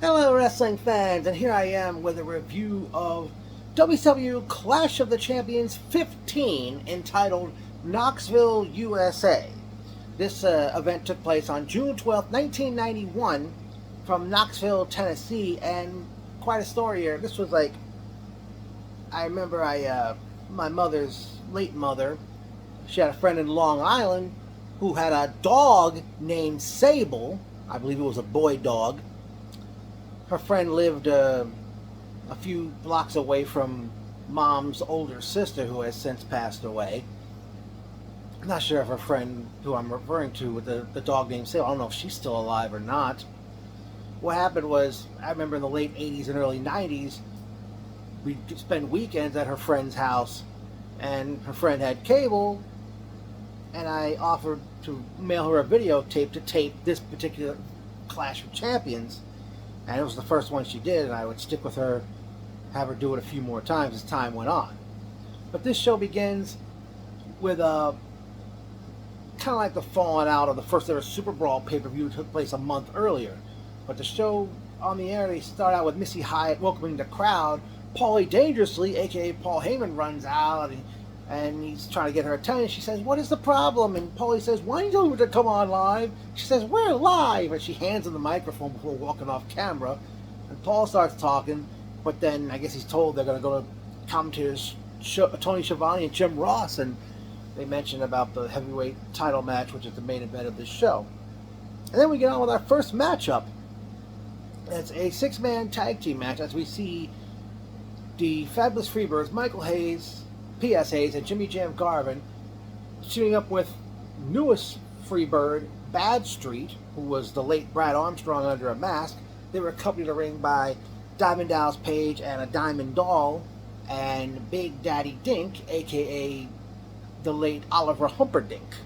Hello, wrestling fans, and here I am with a review of WCW Clash of the Champions 15 entitled Knoxville, USA. This event took place on June 12th, 1991 from Knoxville, Tennessee, and quite a story here. This was like, I remember my mother's late mother, she had a friend in Long Island who had a dog named Sable. I believe it was a boy dog. Her friend lived a few blocks away from Mom's older sister, who has since passed away. I'm not sure if her friend, who I'm referring to with the dog named Sale, I don't know if she's still alive or not. What happened was, I remember in the late 80s and early 90s, we'd spend weekends at her friend's house, and her friend had cable, and I offered to mail her a videotape to tape this particular Clash of Champions. And it was the first one she did, and I would stick with her, have her do it a few more times as time went on. But this show begins with kind of like the falling out of the first ever Super Brawl pay-per-view that took place a month earlier. But the show on the air, they start out with Missy Hyatt welcoming the crowd. Paulie Dangerously, aka Paul Heyman, runs out and he's trying to get her attention. She says, "What is the problem?" And Paulie says, "Why don't you tell me to come on live?" She says, "We're live." And she hands him the microphone before walking off camera. And Paul starts talking, but then I guess he's told they're going to go to commentators Tony Schiavone and Jim Ross, and they mention about the heavyweight title match, which is the main event of this show. And then we get on with our first matchup. It's a six-man tag team match as we see the Fabulous Freebirds, Michael Hayes, P.S. Hayes, and Jimmy Jam Garvin shooting up with newest Freebird, Bad Street, who was the late Brad Armstrong under a mask. They were accompanied to the ring by Diamond Dallas Page and a Diamond Doll, and Big Daddy Dink, a.k.a. the late Oliver Humperdinck.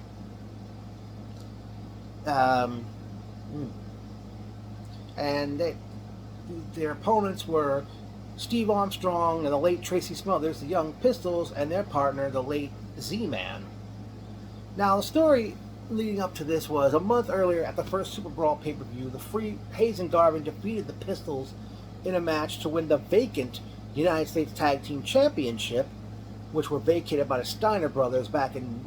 And their opponents were Steve Armstrong and the late Tracy Smothers, the Young Pistols, and their partner, the late Z-Man. Now, the story leading up to this was a month earlier at the first Super Brawl pay-per-view, Hayes and Garvin defeated the Pistols in a match to win the vacant United States Tag Team Championship, which were vacated by the Steiner brothers back in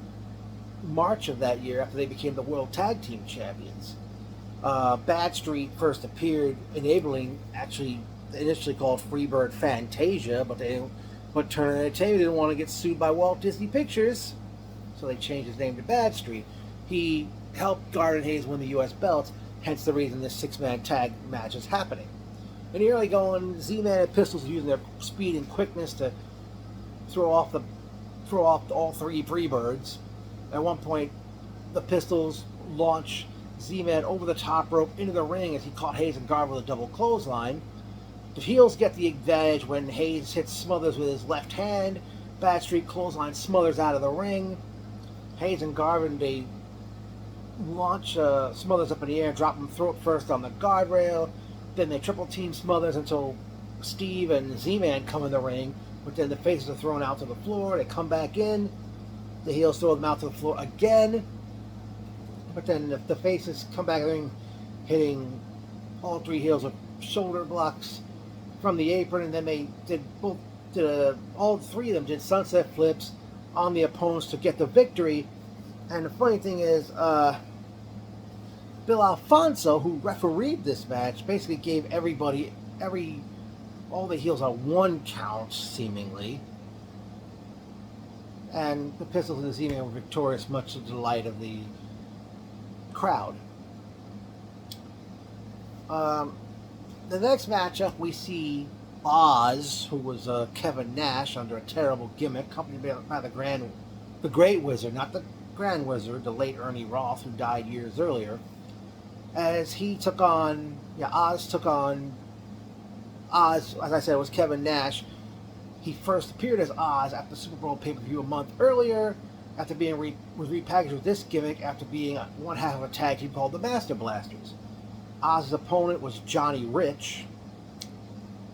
March of that year after they became the World Tag Team Champions. Bad Street first appeared, enabling, actually initially called Freebird Fantasia, but Turner Entertainment didn't want to get sued by Walt Disney Pictures, so they changed his name to Bad Street. He helped Garvin Hayes win the U.S. belts, hence the reason this six-man tag match is happening. In the early going, Z-Man and Pistols using their speed and quickness to throw off all three Freebirds. At one point, the Pistols launch Z-Man over the top rope into the ring as he caught Hayes and Garvin with a double clothesline. The heels get the advantage when Hayes hits Smothers with his left hand. Bad Street clothesline Smothers out of the ring. Hayes and Garvin, they launch Smothers up in the air and drop him throat first on the guardrail. Then they triple team Smothers until Steve and Z-Man come in the ring. But then the faces are thrown out to the floor. They come back in. The heels throw them out to the floor again. But then the faces come back in the ring, hitting all three heels with shoulder blocks from the apron, and then they all three of them did sunset flips on the opponents to get the victory. And the funny thing is, Bill Alfonso, who refereed this match, basically gave all the heels a one count, seemingly. And the Pistols and the Z-Man were victorious, much to the delight of the crowd. The next matchup, we see Oz, who was Kevin Nash under a terrible gimmick, accompanied by the Great Wizard, not the Grand Wizard, the late Ernie Roth, who died years earlier, as he took on, Oz, as I said, was Kevin Nash. He first appeared as Oz at the Super Bowl pay-per-view a month earlier, after being repackaged with this gimmick after being one half of a tag team called the Master Blasters. Oz's opponent was Johnny Rich.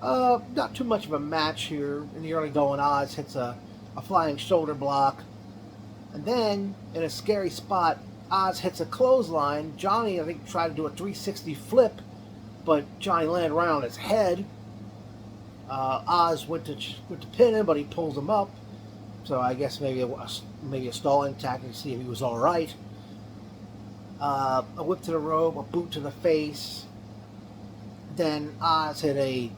Not too much of a match here. In the early going, Oz hits a flying shoulder block. And then, in a scary spot, Oz hits a clothesline. Johnny, I think, tried to do a 360 flip, but Johnny landed right on his head. Oz went to pin him, but he pulls him up. So I guess maybe a stalling tactic to see if he was all right. A whip to the rope, a boot to the face. Then Oz hit a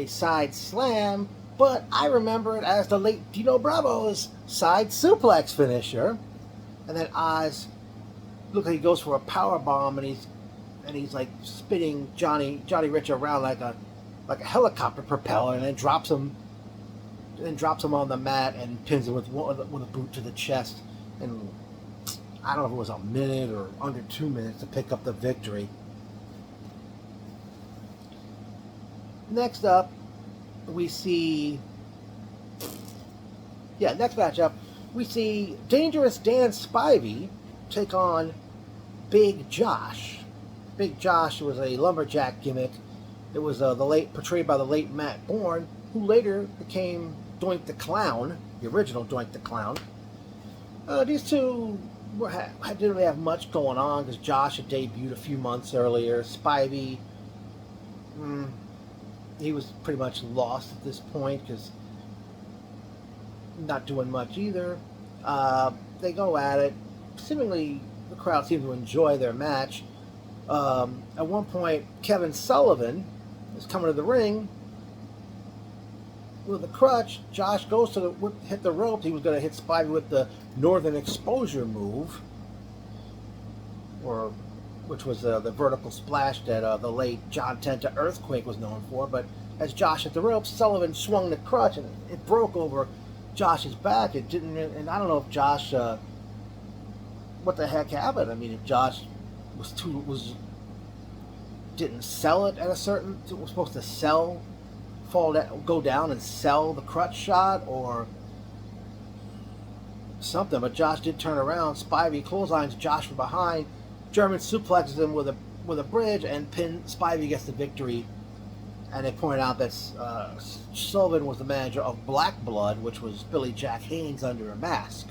side slam, but I remember it as the late Dino Bravo's side suplex finisher. And then Oz looks like he goes for a power bomb, and he's like spinning Johnny Rich around like a helicopter propeller, and then drops him on the mat and pins him with a boot to the chest. And I don't know if it was a minute or under 2 minutes to pick up the victory. Next up, we see... next matchup, we see Dangerous Dan Spivey take on Big Josh. Big Josh was a lumberjack gimmick. It was portrayed by the late Matt Bourne, who later became Doink the Clown, the original Doink the Clown. These two didn't really have much going on because Josh had debuted a few months earlier. Spivey, he was pretty much lost at this point because not doing much either. They go at it. Seemingly, the crowd seemed to enjoy their match. At one point, Kevin Sullivan is coming to the ring with a crutch. Josh goes to hit the ropes. He was going to hit Spivey with the Northern Exposure move, which was the vertical splash that the late John Tenta Earthquake was known for. But as Josh hit the ropes, Sullivan swung the crutch and it broke over Josh's back. It didn't, and I don't know if Josh, what the heck happened. I mean, if Josh didn't sell it at a certain, was supposed to go down and sell the crutch shot or something, but Josh did turn around. Spivey clotheslines Josh from behind, German suplexes him with a bridge, and Spivey gets the victory. And they point out that Sullivan was the manager of Black Blood, which was Billy Jack Haynes under a mask.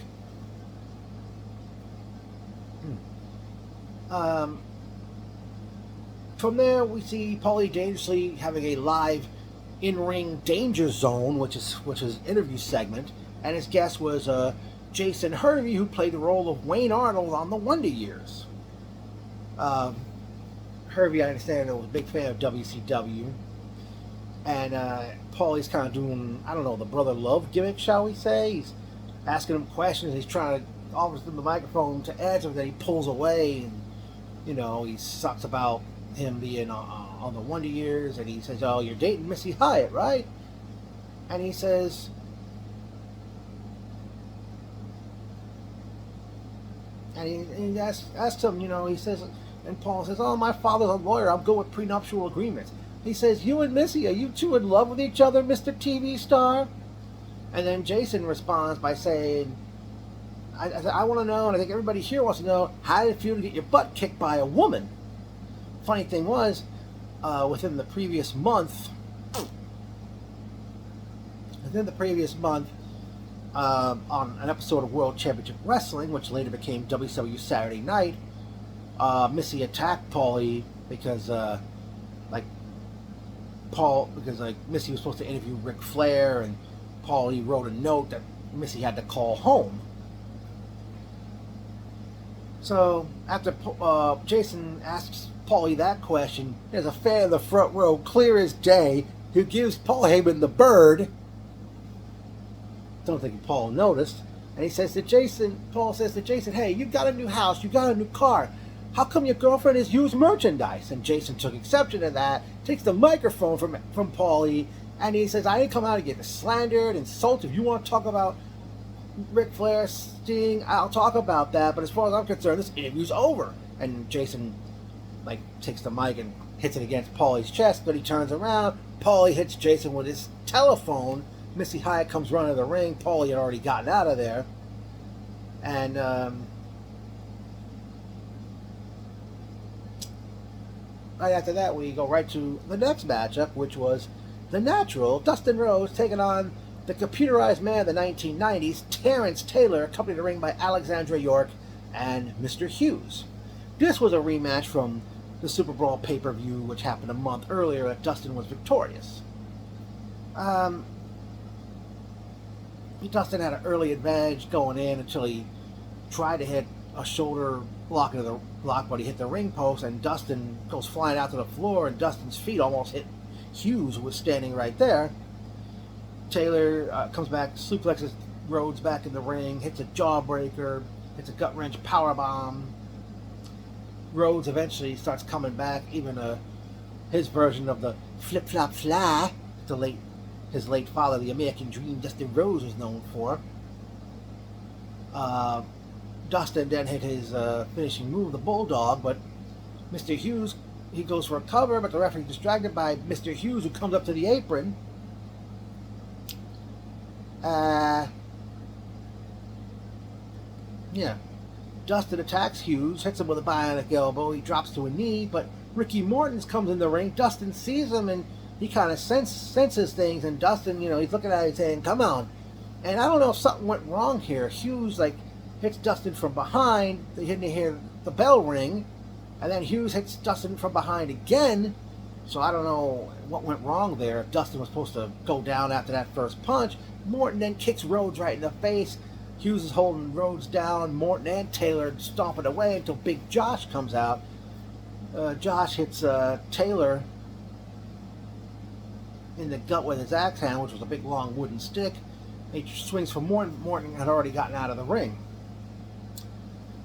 From there, we see Paulie Dangerously having a live in-ring Danger Zone, which is interview segment, and his guest was Jason Hervey, who played the role of Wayne Arnold on the Wonder Years. Hervey, I understand, was a big fan of WCW, and Paulie's kind of doing, I don't know, the brother love gimmick, shall we say? He's asking him questions. He's trying to offer him the microphone to answer, then he pulls away, and he sucks about him being on the Wonder Years, and he says, "Oh, you're dating Missy Hyatt, right?" And he says, and he asks him, he says, and Paul says, "Oh, my father's a lawyer. I'm good with prenuptial agreements." He says, "You and Missy, are you two in love with each other, Mr. TV star?" And then Jason responds by saying, I want to know, and I think everybody here wants to know, how did it feel to get your butt kicked by a woman? Funny thing was, within the previous month, on an episode of World Championship Wrestling, which later became WCW Saturday Night, Missy attacked Paulie because Missy was supposed to interview Ric Flair, and Paulie wrote a note that Missy had to call home. So after Jason asks Paulie that question, there's a fan in the front row, clear as day, who gives Paul Heyman the bird. Don't think Paul noticed. And he says to Jason, Paul says to Jason, "Hey, you got a new house, you got a new car. How come your girlfriend has used merchandise?" And Jason took exception to that, takes the microphone from Paulie, and he says, "I didn't come out to get slandered, insulted. If you want to talk about Ric Flair, Sting, I'll talk about that, but as far as I'm concerned, this interview's over." And Jason takes the mic and hits it against Paulie's chest, but he turns around. Paulie hits Jason with his telephone. Missy Hyatt comes running to the ring. Paulie had already gotten out of there. And right after that, we go right to the next matchup, which was the Natural, Dustin Rhodes, taking on the computerized man of the 1990s, Terrence Taylor, accompanied the ring by Alexandra York and Mr. Hughes. This was a rematch from the Super Brawl pay-per-view, which happened a month earlier, that Dustin was victorious. Dustin had an early advantage going in until he tried to hit a shoulder block into the block, but he hit the ring post, and Dustin goes flying out to the floor, and Dustin's feet almost hit Hughes, who was standing right there. Taylor comes back, suplexes Rhodes back in the ring, hits a jawbreaker, hits a gut wrench powerbomb. Rhodes eventually starts coming back, even his version of the flip flop fly, his late father, the American Dream, Dustin Rhodes, was known for. Dustin then hit his finishing move, the Bulldog, but Mr. Hughes, he goes for a cover, but the referee distracted by Mr. Hughes, who comes up to the apron. Dustin attacks Hughes, hits him with a bionic elbow. He drops to a knee, but Ricky Morton comes in the ring. Dustin sees him, and he kind of senses things, and Dustin, he's looking at him saying, come on. And I don't know if something went wrong here. Hughes, hits Dustin from behind. They didn't hear the bell ring, and then Hughes hits Dustin from behind again. So I don't know what went wrong there. If Dustin was supposed to go down after that first punch. Morton then kicks Rhodes right in the face. Hughes is holding Rhodes down. Morton and Taylor stomping away until Big Josh comes out. Josh hits Taylor in the gut with his axe hand, which was a big long wooden stick. He swings for Morton. Morton had already gotten out of the ring.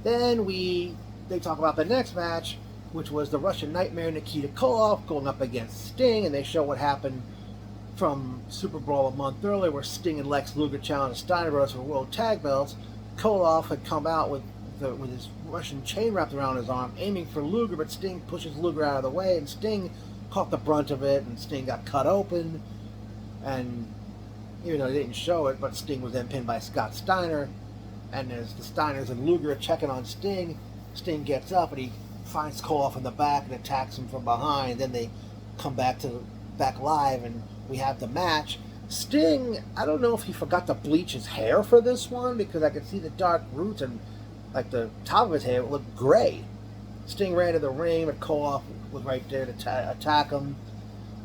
Then they talk about the next match, which was the Russian Nightmare Nikita Koloff going up against Sting, and they show what happened from Super Brawl a month earlier, where Sting and Lex Luger challenged Steiner Brothers for World Tag Belts. Koloff had come out with his Russian chain wrapped around his arm, aiming for Luger, but Sting pushes Luger out of the way, and Sting caught the brunt of it, and Sting got cut open. And even though they didn't show it, but Sting was then pinned by Scott Steiner. And as the Steiners and Luger are checking on Sting, Sting gets up and he finds Koloff in the back and attacks him from behind. Then they come back live, and we have the match. Sting, I don't know if he forgot to bleach his hair for this one, because I could see the dark roots and the top of his hair looked gray. Sting ran to the ring, but Koloff was right there to attack him.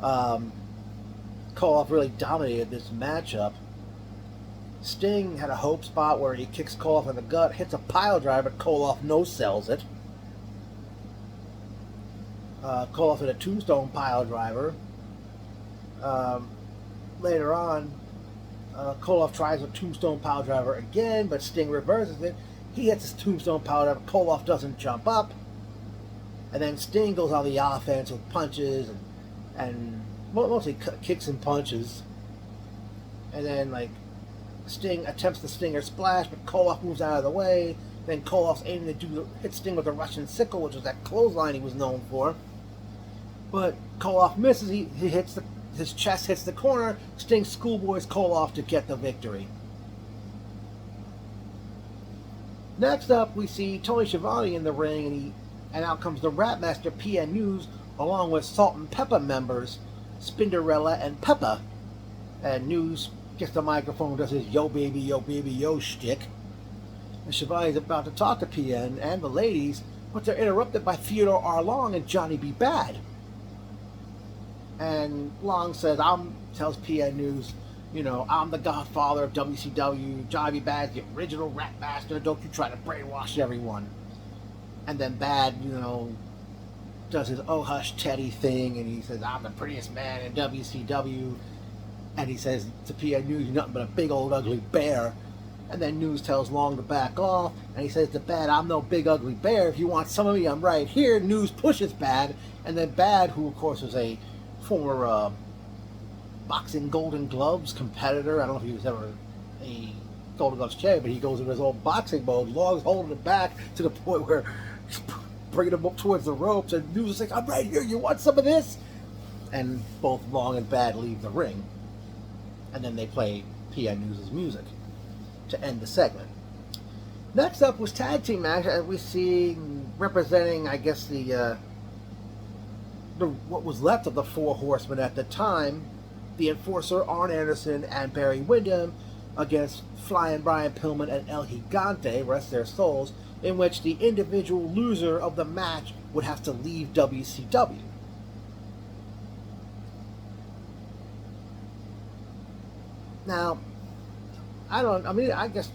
Koloff really dominated this matchup. Sting had a hope spot where he kicks Koloff in the gut, hits a pile driver, but Koloff no-sells it. Koloff hit a tombstone pile driver. Later on, Koloff tries a tombstone pile driver again, but Sting reverses it. He hits his tombstone pile driver. Koloff doesn't jump up. And then Sting goes on the offense with punches and mostly kicks and punches. And then, Sting attempts the Stinger Splash, but Koloff moves out of the way. Then Koloff's aiming to hit Sting with a Russian sickle, which was that clothesline he was known for. But Koloff misses. He hits his chest hits the corner. Sting schoolboys Koloff to get the victory. Next up, we see Tony Schiavone in the ring, and out comes the Rap Master PN News, along with Salt and Pepper members Spinderella and Peppa. And News gets the microphone, does his yo baby, yo shtick. And Schiavone's about to talk to PN and the ladies, but they're interrupted by Theodore R. Long and Johnny B. Bad. And Long tells PN News, I'm the godfather of WCW, Johnny B. Bad's the original Rap Master, don't you try to brainwash everyone. And then Bad, does his oh hush Teddy thing, and he says, I'm the prettiest man in WCW. And he says to PN News, you're nothing but a big old ugly bear. And then News tells Long to back off, and he says to Bad, I'm no big ugly bear. If you want some of me, I'm right here. News pushes Bad, and then Bad, who of course was a former boxing Golden Gloves competitor. I don't know if he was ever a Golden Gloves champion, but he goes in his old boxing mode. Long's holding him back to the point where he's bringing him up towards the ropes, and News is like, I'm right here. You want some of this? And both Long and Bad leave the ring. And then they play PN News' music to end the segment. Next up was tag team match, as we see representing, I guess, the what was left of the Four Horsemen at the time, the Enforcer, Arn Anderson, and Barry Windham against Flying Brian Pillman and El Gigante, rest their souls, in which the individual loser of the match would have to leave WCW. Now, I guess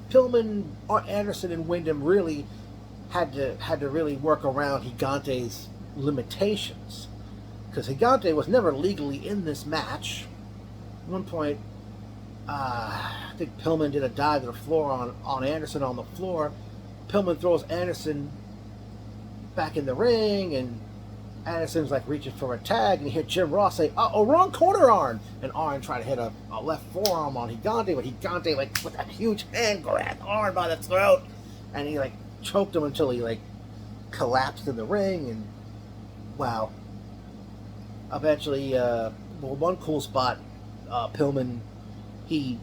Pillman, Anderson, and Wyndham really had to really work around Gigante's limitations, because Gigante was never legally in this match. At one point, I think Pillman did a dive to the floor on Anderson on the floor. Pillman throws Anderson back in the ring, and Anderson's like reaching for a tag, and you hear Jim Ross say, "Oh, wrong corner, Arn!" And Arn tried to hit a left forearm on Gigante, but Gigante, like, with that huge hand, grabbed Arn by the throat, and he, like, choked him until he, like, collapsed in the ring. And wow. Eventually, one cool spot, Pillman, he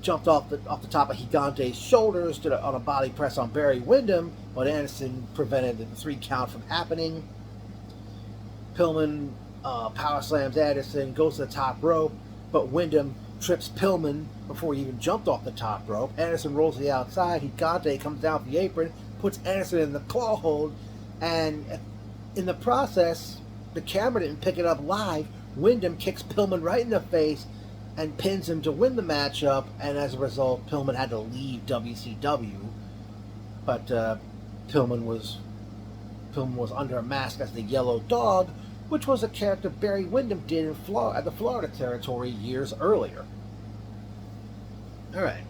jumped off the top of Gigante's shoulders on a body press on Barry Windham, but Anderson prevented the 3 count from happening. Pillman power slams Anderson, goes to the top rope, but Wyndham trips Pillman before he even jumped off the top rope. Anderson rolls to the outside. Gigante comes down the apron, puts Anderson in the claw hold, and in the process, the camera didn't pick it up live. Wyndham kicks Pillman right in the face and pins him to win the matchup, and as a result, Pillman had to leave WCW. But Pillman was under a mask as the Yellow Dog, which was a character Barry Windham did at the Florida territory years earlier. Alright.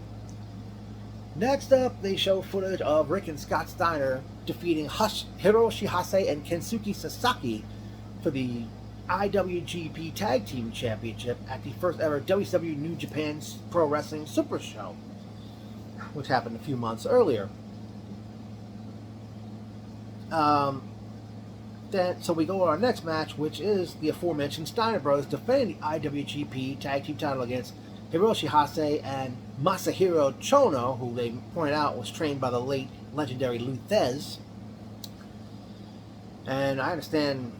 Next up, they show footage of Rick and Scott Steiner defeating Hiroshi Hase and Kensuke Sasaki for the IWGP Tag Team Championship at the first ever WCW New Japan Pro Wrestling Super Show, which happened a few months earlier. So we go to our next match, which is the aforementioned Steiner Brothers defending the IWGP Tag Team title against Hiroshi Hase and Masahiro Chono, who they pointed out was trained by the late legendary Lou Thesz. And I understand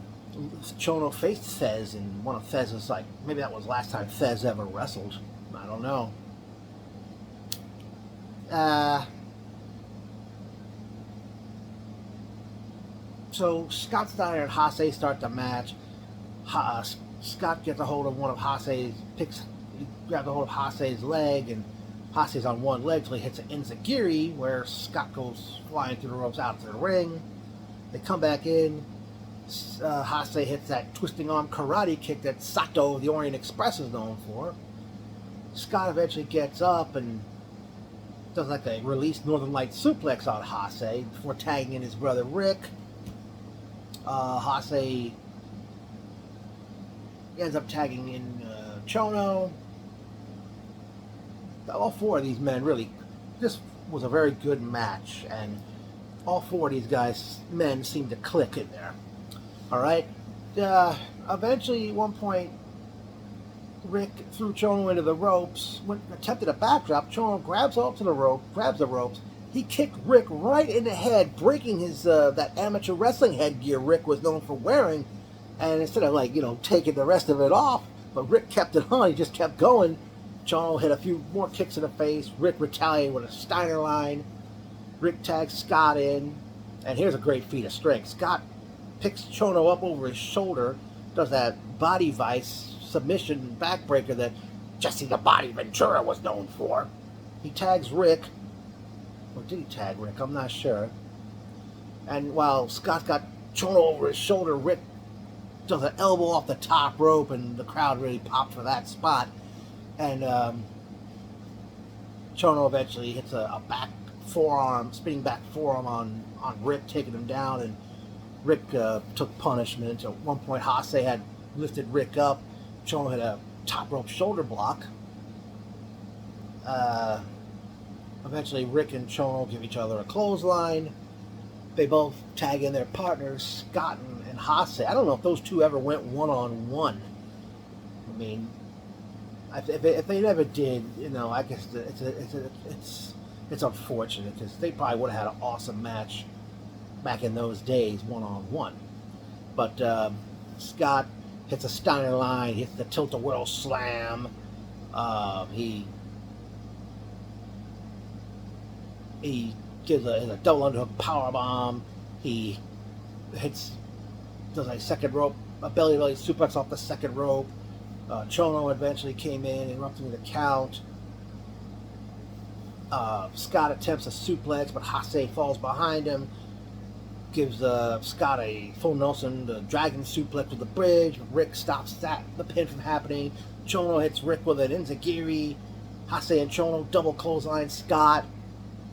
Chono faced Thesz in one of Thesz's, like, maybe that was the last time Thesz ever wrestled. I don't know. So Scott Steiner and Hase start the match. Scott gets a hold of grabs a hold of Hase's leg, and Hase's on one leg till he hits an enziguri, where Scott goes flying through the ropes out to the ring. They come back in. Hase hits that twisting arm karate kick that Sato of the Orient Express is known for. Scott eventually gets up and does like a released Northern Light suplex on Hase before tagging in his brother Rick. Hase ends up tagging in Chono. All 4 of these men really, this was a very good match, and all 4 of these men seemed to click in there. Alright, eventually at one point, Rick threw Chono into the ropes, attempted a backdrop. Chono grabs the ropes. He kicked Rick right in the head, breaking his that amateur wrestling headgear Rick was known for wearing. And instead of taking the rest of it off, but Rick kept it on. He just kept going. Chono hit a few more kicks in the face. Rick retaliated with a Steiner line. Rick tags Scott in, and here's a great feat of strength. Scott picks Chono up over his shoulder, does that body vice submission backbreaker that Jesse the Body Ventura was known for. He tags Rick. Or did he tag Rick? I'm not sure. And while Scott got Chono over his shoulder, Rick does an elbow off the top rope, and the crowd really popped for that spot. And Chono eventually hits a spinning back forearm on Rick, taking him down, and Rick took punishment. At one point, Hase had lifted Rick up. Chono had a top rope shoulder block. Eventually, Rick and Chono give each other a clothesline. They both tag in their partners, Scott and Hase. I don't know if those two ever went one-on-one. I mean, if they never did, I guess it's unfortunate, because they probably would have had an awesome match back in those days, one-on-one. But Scott hits a Steiner line, hits the tilt-a-whirl slam. He gives a double underhook power bomb. He does a second rope, a belly suplex off the second rope. Chono eventually came in, interrupting the count. Scott attempts a suplex, but Hase falls behind him. Gives Scott a full Nelson, the dragon suplex with the bridge. Rick stops the pin from happening. Chono hits Rick with an enziguri. Hase and Chono double clothesline Scott.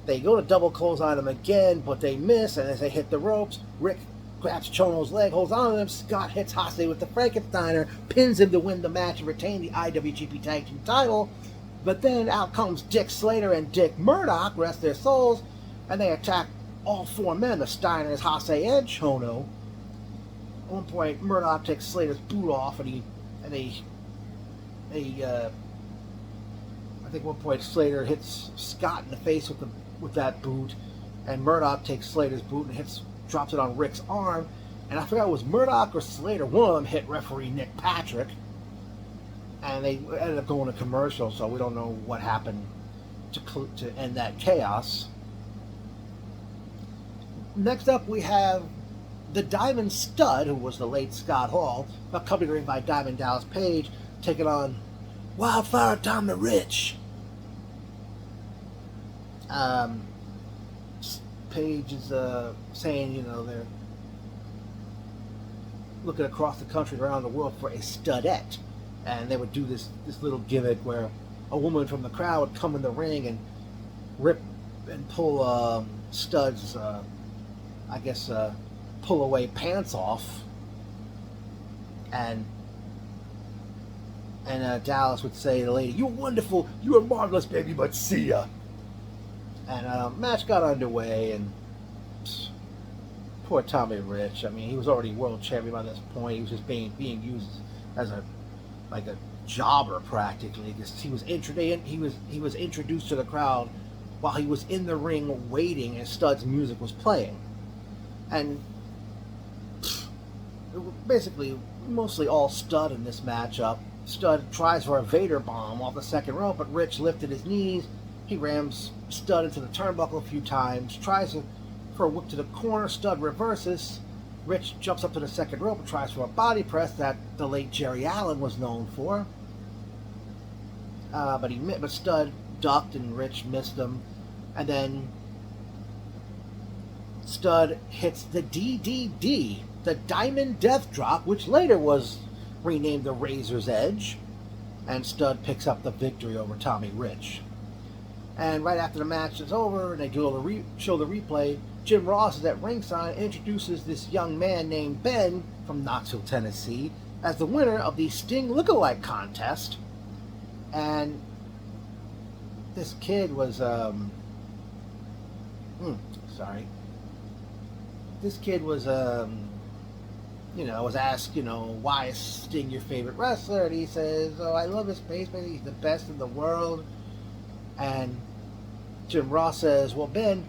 They go to double clothesline him again, but they miss, and as they hit the ropes, Rick grabs Chono's leg, holds on to him. Scott hits Hase with the Frankensteiner, pins him to win the match and retain the IWGP Tag Team title. But then out comes Dick Slater and Dick Murdoch, rest their souls, and they attack all four men, the Steiners, Hase, and Chono. At one point, Murdoch takes Slater's boot off, and I think at one point Slater hits Scott in the face with that boot, and Murdoch takes Slater's boot and drops it on Rick's arm. And I forgot it was Murdoch or Slater. One of them hit referee Nick Patrick, and they ended up going to commercial. So we don't know what happened to end that chaos. Next up, we have the Diamond Stud, who was the late Scott Hall, accompanied by Diamond Dallas Page, taking on Wildfire Tommy Rich. Page is saying, they're looking across the country, around the world for a studette, and they would do this little gimmick where a woman from the crowd would come in the ring and rip and pull Stud's, pull away pants off, and Dallas would say to the lady, "You're wonderful, you are marvelous, baby, but see ya." And match got underway, and poor Tommy Rich. I mean, he was already world champion by this point. He was just being used as a jobber practically, because he was introduced to the crowd while he was in the ring waiting as Stud's music was playing, and basically mostly all Stud in this matchup. Stud tries for a Vader bomb off the second rope, but Rich lifted his knees. He rams Stud into the turnbuckle a few times, tries for a whip to the corner. Stud reverses. Rich jumps up to the second rope and tries for a body press that the late Jerry Allen was known for. But Stud ducked and Rich missed him. And then Stud hits the DDD, the Diamond Death Drop, which later was renamed the Razor's Edge. And Stud picks up the victory over Tommy Rich. And right after the match is over and they show the replay, Jim Ross is at ringside and introduces this young man named Ben from Knoxville, Tennessee, as the winner of the Sting Lookalike contest. And this kid was, This kid was, was asked, why is Sting your favorite wrestler? And he says, "Oh, I love his basement. He's the best in the world." And Jim Ross says, "Well, Ben,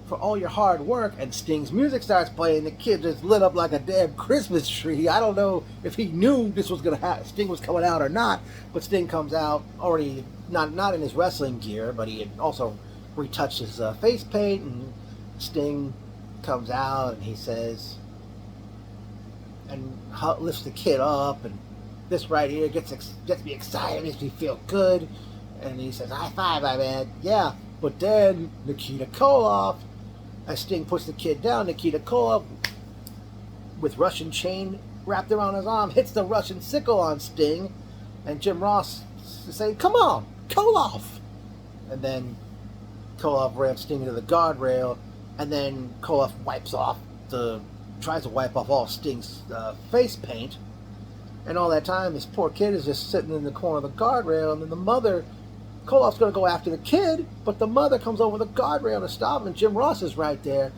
for all your hard work," and Sting's music starts playing. The kid just lit up like a damn Christmas tree. I don't know if he knew this was gonna happen, Sting was coming out or not, but Sting comes out already not in his wrestling gear, but he had also retouched his face paint, and Sting comes out and he says, and lifts the kid up, and this right here gets me excited, makes me feel good. And he says, "High five, my man." Yeah, but then Nikita Koloff, as Sting puts the kid down, Nikita Koloff, with Russian chain wrapped around his arm, hits the Russian sickle on Sting, and Jim Ross is saying, "Come on, Koloff!" And then Koloff ramps Sting into the guardrail, and then Koloff tries to wipe off all Sting's face paint, and all that time this poor kid is just sitting in the corner of the guardrail, and then the mother, Koloff's going to go after the kid, but the mother comes over the guardrail to stop him, and Jim Ross is right there.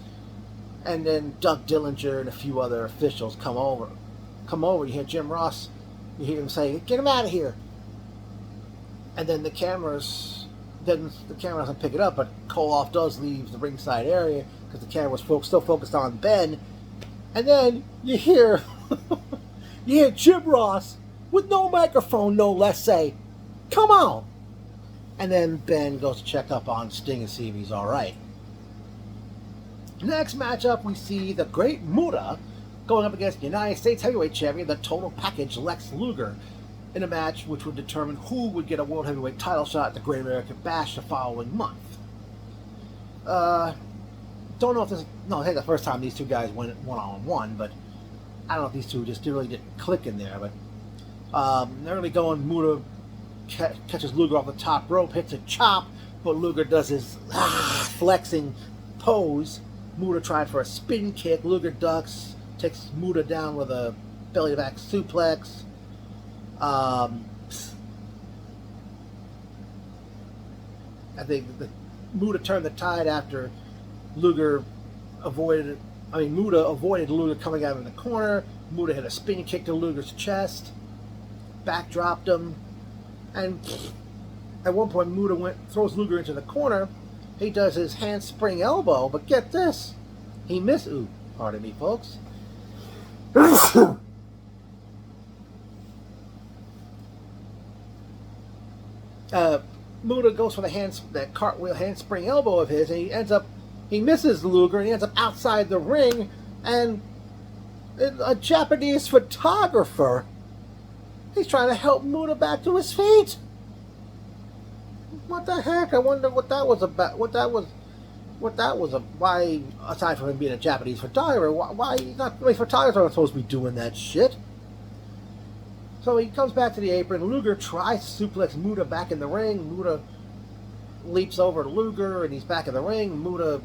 And then Doug Dillinger and a few other officials come over. You hear Jim Ross, you hear him say, "Get him out of here." And then the camera doesn't pick it up, but Koloff does leave the ringside area because the camera was still focused on Ben. And then you hear Jim Ross, with no microphone no less, say, "Come on." And then Ben goes to check up on Sting and see if he's all right. Next matchup, we see the Great Muta going up against United States Heavyweight Champion, the Total Package, Lex Luger, in a match which would determine who would get a World Heavyweight title shot at the Great American Bash the following month. Don't know if this... No, I think the first time these two guys went one-on-one, but I don't know if these two just really didn't click in there, but early going, Muta catches Luger off the top rope, hits a chop, but Luger does his flexing pose. Muta tried for a spin kick. Luger ducks, takes Muta down with a belly-to-back suplex. I think the Muta turned the tide after Muta avoided Luger coming out in the corner. Muta hit a spin kick to Luger's chest, backdropped him, and at one point Muta throws Luger into the corner. He does his handspring elbow, but get this, he missed. Ooh, pardon me, folks. Muta goes for that cartwheel handspring elbow of his, and he misses Luger, and he ends up outside the ring, and a Japanese photographer, he's trying to help Muta back to his feet. What the heck? I wonder what that was about. Why, aside from him being a Japanese photographer, why not many photographers aren't supposed to be doing that shit? So he comes back to the apron. Luger tries to suplex Muta back in the ring. Muta leaps over to Luger, and he's back in the ring. Muta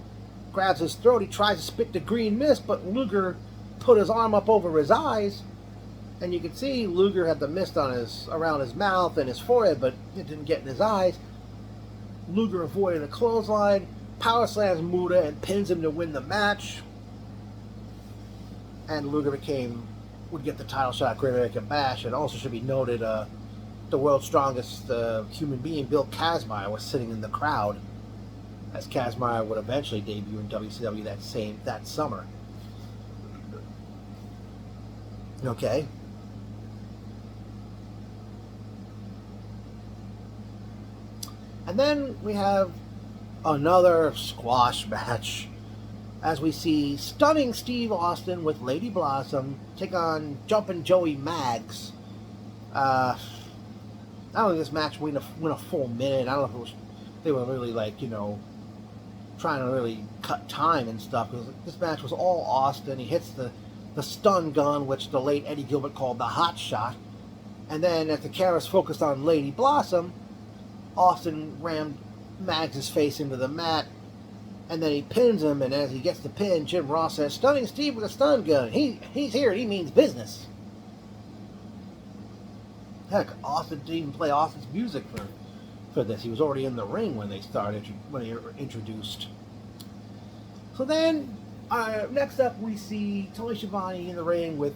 grabs his throat. He tries to spit the green mist, but Luger put his arm up over his eyes, and you can see Luger had the mist around his mouth and his forehead, but it didn't get in his eyes. Luger avoided a clothesline, power slams Muta, and pins him to win the match. And Luger would get the title shot at Great American Bash. And also should be noted, the world's strongest human being, Bill Kazmaier, was sitting in the crowd, as Kazmaier would eventually debut in WCW that summer. Okay. And then we have another squash match, as we see Stunning Steve Austin with Lady Blossom take on Jumpin' Joey Maggs. I don't think this match went a full minute. I don't know if they were really trying to really cut time and stuff, because this match was all Austin. He hits the stun gun, which the late Eddie Gilbert called the hot shot, and then as the camera's focused on Lady Blossom, Austin rammed Maggs' face into the mat, and then he pins him, and as he gets the pin, Jim Ross says, "Stunning Steve with a stun gun. He's here, and he means business." Heck, Austin didn't even play Austin's music for this. He was already in the ring when they were introduced. So then, next up we see Tony Schiavone in the ring with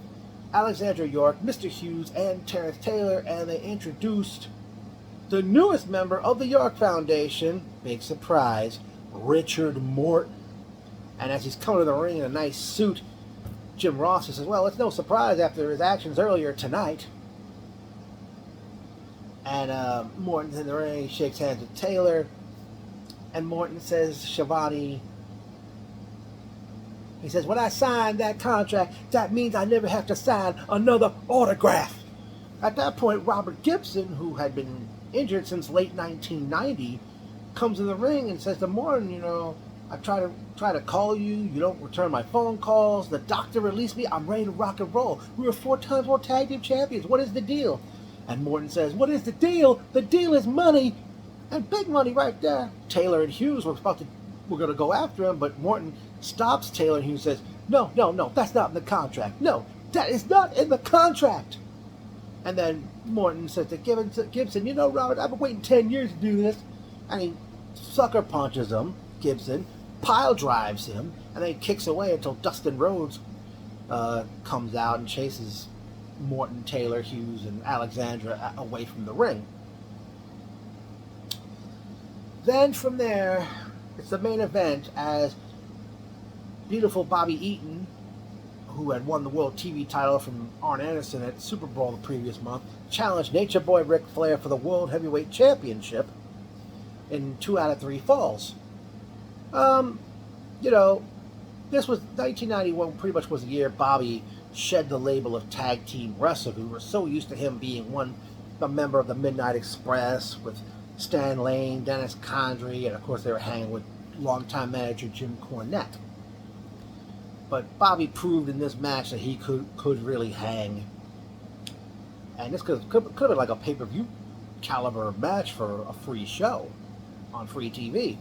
Alexandra York, Mr. Hughes, and Terrence Taylor, and they introduced the newest member of the York Foundation, big surprise, Richard Morton. And as he's coming to the ring in a nice suit, Jim Ross says, well, it's no surprise after his actions earlier tonight. And Morton's in the ring, he shakes hands with Taylor, and Morton says, Schiavone, he says, when I signed that contract, that means I never have to sign another autograph. At that point, Robert Gibson, who had been injured since late 1990, comes in the ring and says to Morton, I try to call you, you don't return my phone calls, the doctor released me, I'm ready to rock and roll. We were 4-time world tag team champions, what is the deal? And Morton says, what is the deal? The deal is money, and big money right there. Taylor and Hughes were going to go after him, but Morton stops Taylor, and Hughes says, no, that's not in the contract. No, that is not in the contract. And then Morton says to Gibson, Robert, I've been waiting 10 years to do this. And he sucker punches him, Gibson, pile drives him, and then he kicks away until Dustin Rhodes comes out and chases Morton, Taylor, Hughes, and Alexandra away from the ring. Then from there, it's the main event as beautiful Bobby Eaton, who had won the World TV title from Arn Anderson at Super Bowl the previous month, challenged Nature Boy Ric Flair for the World Heavyweight Championship in 2 out of 3 falls. This was 1991. Pretty much was the year Bobby shed the label of tag team wrestler. We were so used to him being a member of the Midnight Express with Stan Lane, Dennis Condrey, and of course they were hanging with longtime manager Jim Cornette. But Bobby proved in this match that he could really hang. And this could have been like a pay-per-view caliber match for a free show on free TV.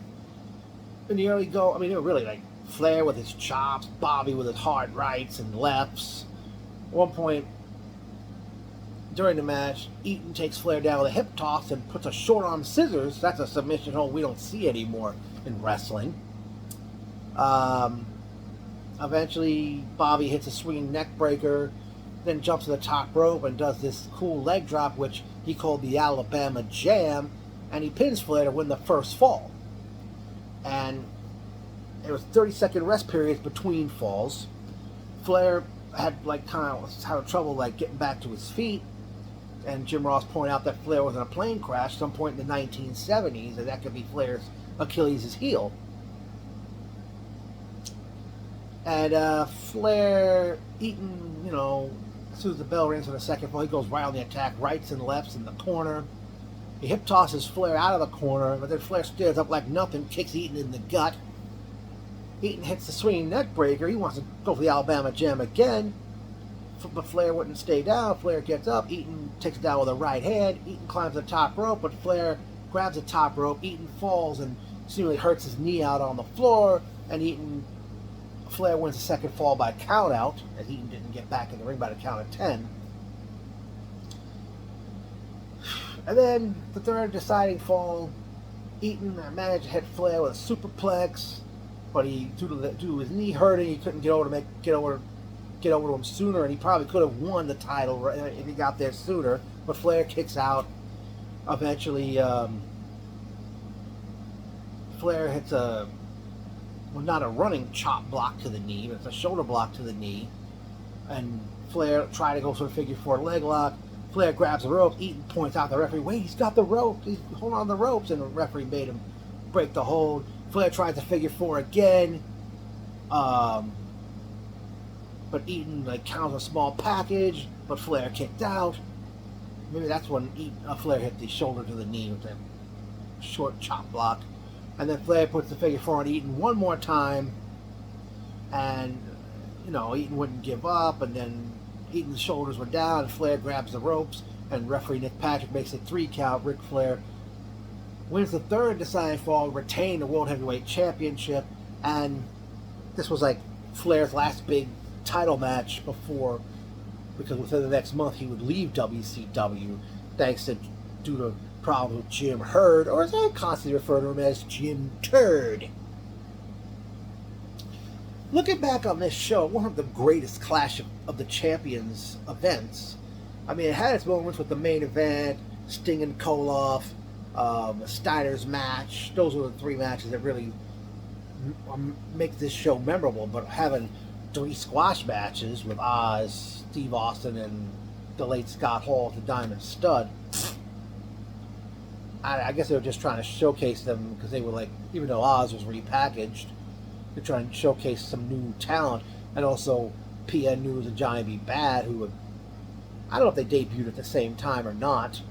In the early go, I mean, they were really like Flair with his chops, Bobby with his hard rights and lefts. At one point during the match, Eaton takes Flair down with a hip toss and puts a short arm scissors. That's a submission hold we don't see anymore in wrestling. Eventually, Bobby hits a swinging neck breaker, then jumps to the top rope and does this cool leg drop, which he called the Alabama Jam, and he pins Flair to win the first fall. And there was 30-second rest periods between falls. Flair had having trouble getting back to his feet, and Jim Ross pointed out that Flair was in a plane crash some point in the 1970s, and that could be Flair's Achilles' heel. And Flair, Eaton, as soon as the bell rings for the second fall, he goes right on the attack, rights and lefts in the corner. He hip tosses Flair out of the corner, but then Flair stands up like nothing, kicks Eaton in the gut. Eaton hits the swinging neck breaker. He wants to go for the Alabama Jam again, but Flair wouldn't stay down. Flair gets up. Eaton takes it down with a right hand. Eaton climbs the top rope, but Flair grabs the top rope. Eaton falls and seemingly hurts his knee out on the floor, and Flair wins the second fall by count out, as Eaton didn't get back in the ring by the count of 10. And then the third deciding fall, Eaton managed to hit Flair with a superplex, but due to his knee hurting, he couldn't get over to him sooner, and he probably could have won the title if he got there sooner. But Flair kicks out. Eventually, Flair hits not a running chop block to the knee, but it's a shoulder block to the knee. And Flair tried to go for a figure four leg lock. Flair grabs the rope. Eaton points out the referee, wait, he's got the rope. He's holding on the ropes, and the referee made him break the hold. Flair tries to figure four again. But Eaton counts a small package, but Flair kicked out. Maybe that's when Flair hit the shoulder to the knee with that short chop block. And then Flair puts the figure four on Eaton one more time. And, Eaton wouldn't give up. And then Eaton's shoulders were down. And Flair grabs the ropes. And referee Nick Patrick makes a 3 count. Ric Flair wins the third deciding fall, retained the World Heavyweight Championship. And this was Flair's last big title match because within the next month he would leave WCW due to problems with Jim Herd, or as I constantly refer to him as Jim Turd. Looking back on this show, one of the greatest Clash of the Champions events. I mean, it had its moments with the main event, Sting and Koloff, Steiner's match. Those were the 3 matches that really make this show memorable. But having 3 squash matches with Oz, Steve Austin, and the late Scott Hall at the Diamond Stud, I guess they were just trying to showcase them because they were even though Oz was repackaged, they're trying to showcase some new talent. And also PN News and Johnny B. Bad, who I don't know if they debuted at the same time or not.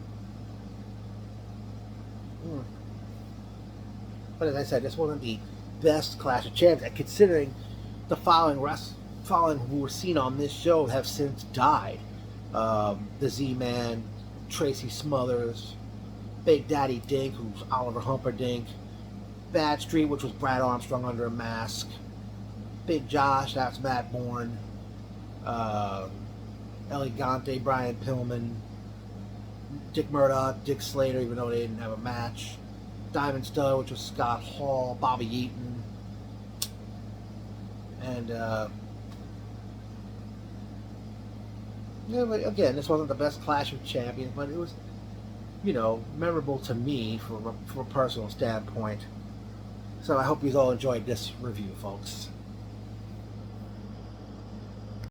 But as I said, this wasn't the best Clash of Champions. And considering the following who were seen on this show have since died. The Z-Man, Tracy Smothers, Big Daddy Dink, who's Oliver Humperdinck, Bad Street, which was Brad Armstrong under a mask, Big Josh, that's Matt Bourne, Elegante, Brian Pillman, Dick Murdoch, Dick Slater, even though they didn't have a match, Diamond Stud, which was Scott Hall, Bobby Eaton, and but again, this wasn't the best Clash of Champions, but it was, memorable to me from a personal standpoint. So I hope you all enjoyed this review, folks.